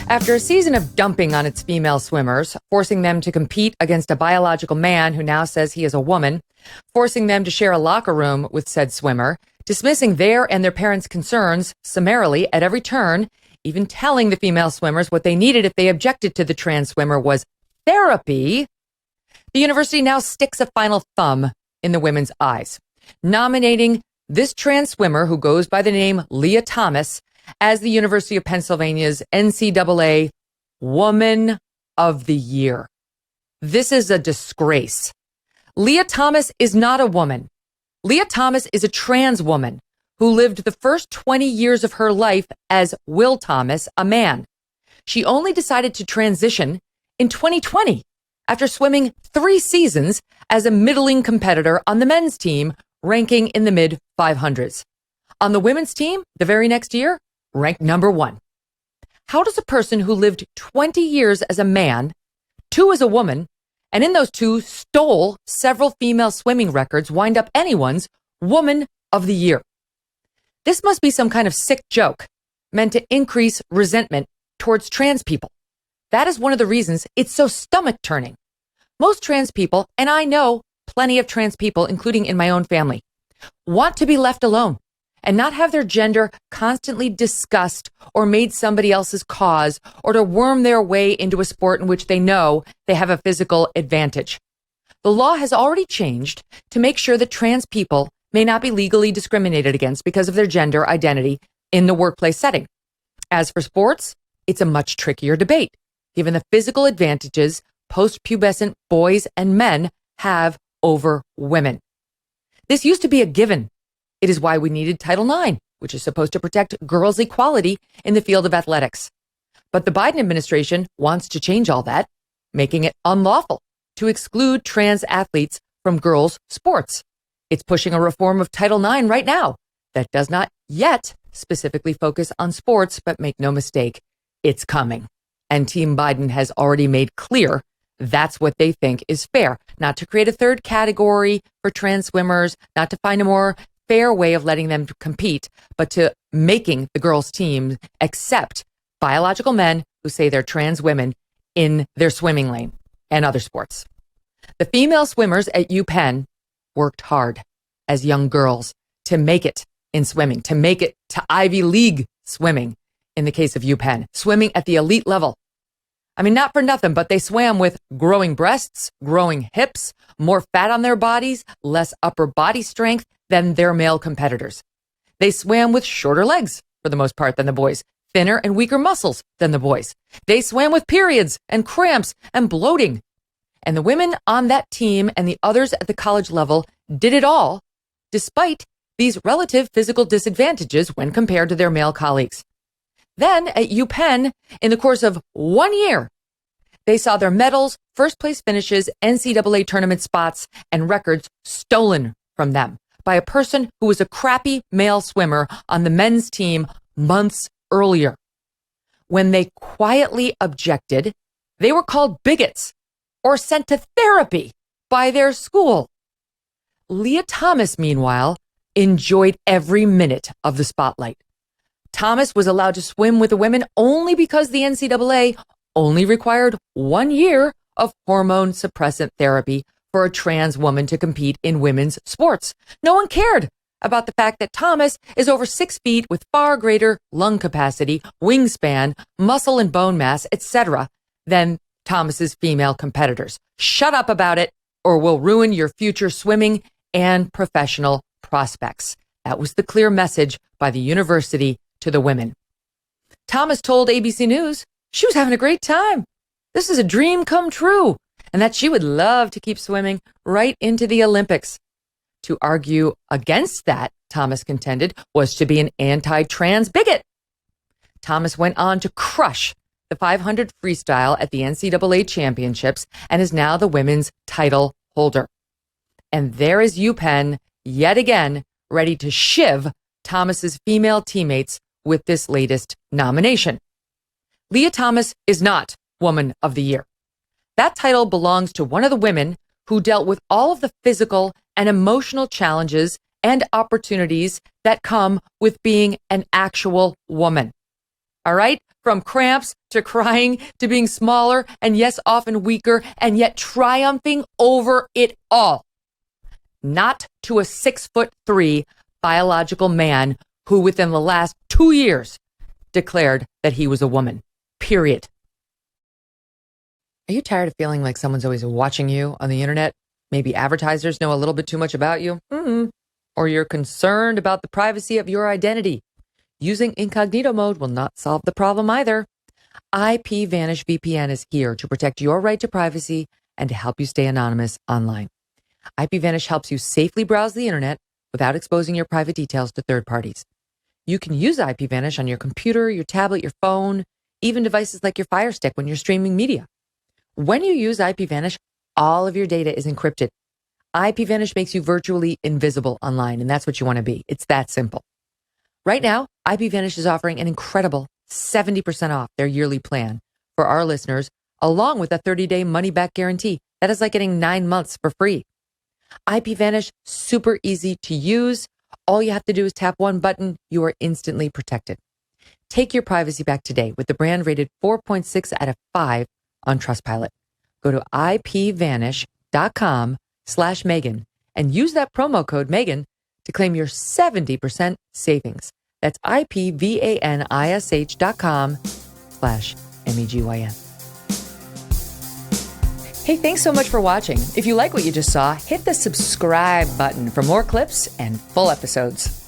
After a season of dumping on its female swimmers, forcing them to compete against a biological man who now says he is a woman, forcing them to share a locker room with said swimmer, dismissing their and their parents' concerns summarily at every turn, even telling the female swimmers what they needed if they objected to the trans swimmer was therapy, the university now sticks a final thumb in the women's eyes, nominating this trans swimmer who goes by the name Lia Thomas as the University of Pennsylvania's NCAA Woman of the Year. This is a disgrace. Lia Thomas is not a woman. Lia Thomas is a trans woman who lived the first 20 years of her life as Will Thomas, a man. She only decided to transition in 2020 after swimming 3 seasons as a middling competitor on the men's team, ranking in the mid 500s. On the women's team, the very next year, ranked number 1. How does a person who lived 20 years as a man, 2 as a woman, and in those 2 stole several female swimming records wind up anyone's Woman of the Year? This must be some kind of sick joke meant to increase resentment towards trans people. That is one of the reasons it's so stomach-turning. Most trans people, and I know plenty of trans people, including in my own family, want to be left alone and not have their gender constantly discussed or made somebody else's cause, or to worm their way into a sport in which they know they have a physical advantage. The law has already changed to make sure that trans people may not be legally discriminated against because of their gender identity in the workplace setting. As for sports, it's a much trickier debate, given the physical advantages post-pubescent boys and men have over women. This used to be a given. It is why we needed Title IX, which is supposed to protect girls' equality in the field of athletics. But the Biden administration wants to change all that, making it unlawful to exclude trans athletes from girls' sports. It's pushing a reform of Title IX right now that does not yet specifically focus on sports, but make no mistake, it's coming. And Team Biden has already made clear that's what they think is fair, not to create a third category for trans swimmers, not to find a more fair way of letting them compete, but to making the girls' team accept biological men who say they're trans women in their swimming lane and other sports. The female swimmers at UPenn worked hard as young girls to make it in swimming, to make it to Ivy League swimming in the case of UPenn, swimming at the elite level. I mean, not for nothing, but they swam with growing breasts, growing hips, more fat on their bodies, less upper body strength than their male competitors. They swam with shorter legs, for the most part, than the boys, thinner and weaker muscles than the boys. They swam with periods and cramps and bloating. And the women on that team and the others at the college level did it all, despite these relative physical disadvantages when compared to their male colleagues. Then at UPenn, in the course of 1 year, they saw their medals, first place finishes, NCAA tournament spots, and records stolen from them by a person who was a crappy male swimmer on the men's team months earlier. When they quietly objected, they were called bigots or sent to therapy by their school. Lia Thomas, meanwhile, enjoyed every minute of the spotlight. Thomas was allowed to swim with the women only because the NCAA only required 1 year of hormone suppressant therapy for a trans woman to compete in women's sports. No one cared about the fact that Thomas is over 6 feet with far greater lung capacity, wingspan, muscle and bone mass, etc., than Thomas's female competitors. Shut up about it, or we'll ruin your future swimming and professional prospects. That was the clear message by the university to the women. Thomas told ABC News she was having a great time. This is a dream come true, and that she would love to keep swimming right into the Olympics. To argue against that, Thomas contended, was to be an anti-trans bigot. Thomas went on to crush the 500 freestyle at the NCAA championships and is now the women's title holder. And there is UPenn yet again ready to shiv Thomas's female teammates with this latest nomination. Lia Thomas is not Woman of the Year. That title belongs to one of the women who dealt with all of the physical and emotional challenges and opportunities that come with being an actual woman. All right? From cramps to crying to being smaller and yes, often weaker and yet triumphing over it all. Not to a 6'3" biological man who within the last 2 years declared that he was a woman. Period. Are you tired of feeling like someone's always watching you on the internet? Maybe advertisers know a little bit too much about you? Or you're concerned about the privacy of your identity? Using incognito mode will not solve the problem either. IPVanish VPN is here to protect your right to privacy and to help you stay anonymous online. IPVanish helps you safely browse the internet without exposing your private details to third parties. You can use IPVanish on your computer, your tablet, your phone, even devices like your Fire Stick when you're streaming media. When you use IPVanish, all of your data is encrypted. IPVanish makes you virtually invisible online, and that's what you want to be. It's that simple. Right now, IPVanish is offering an incredible 70% off their yearly plan for our listeners, along with a 30-day money-back guarantee. That is like getting 9 months for free. IPVanish, super easy to use. All you have to do is tap one button. You are instantly protected. Take your privacy back today with the brand rated 4.6 out of 5 on Trustpilot. Go to ipvanish.com/Megyn and use that promo code Megyn to claim your 70% savings. That's ipvanish.com/MEGYN. Hey, thanks so much for watching. If you like what you just saw, hit the subscribe button for more clips and full episodes.